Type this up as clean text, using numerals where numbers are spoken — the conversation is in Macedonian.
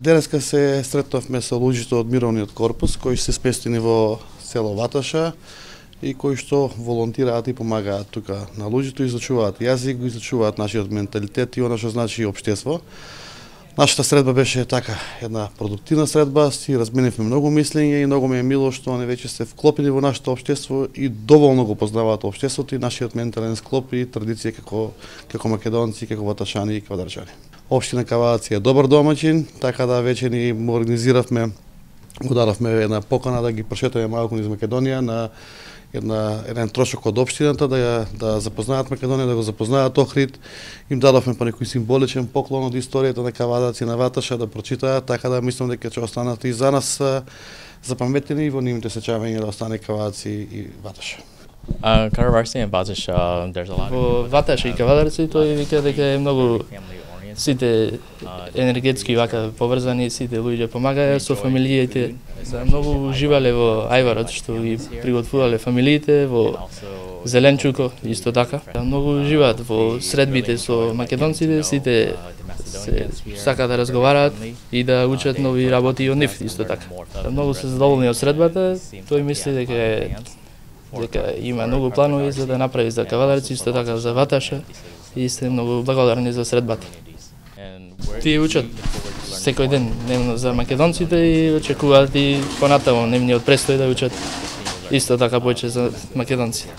Денеска се сретнавме со луѓето од Мировниот корпус, кои се сместени во село Ваташа и кои што волонтираат и помагаат тука на луѓето, изучуваат јазик, изучуваат нашиот менталитет и она што значи општество. Нашата средба беше така една продуктивна средба, си разменивме многу мислење и многу ми е мило што они веќе се вклопени во нашето општество и доволно го познаваат општеството и нашиот ментален склоп и традиција како македонци, како ваташани и квадарчани. Општина Кавадарци е добар домаќин, така да веќе ни му организиравме, го дадовме една покана да ги прошетаме малку низ Македонија на еден трошок од општината да запознаат Македонија, да го запознаат Охрид. Им дадовме па некој символичен поклон од историјата на Кавадарци на Ваташа да прочитаат, така да мислам дека ќе останат и за нас запаметени и во нивните сеќавања да остане Кавадарци и Ваташа. Кавадарци и Ваташа, во Ваташа и Кавадарци тој вика дека е многу сите енергетски вака поврзани, сите луѓе помагаја со фамилиите. Многу уживале во ајварот што ги приготвувале фамилиите, во зеленчуко исто така. Многу уживаат во средбите со македонците, сите се сака да разговараат и да учат нови работи од нив исто така. Многу се задоволни од средбата, тој мисли дека има многу планови за да направи за Кавадарци, исто така за Ваташа и сте многу благодарни за средбата. Тие учат секој ден дневно за македонците и очекуваат и понатаму нивниот престој да учат исто така повеќе за македонците.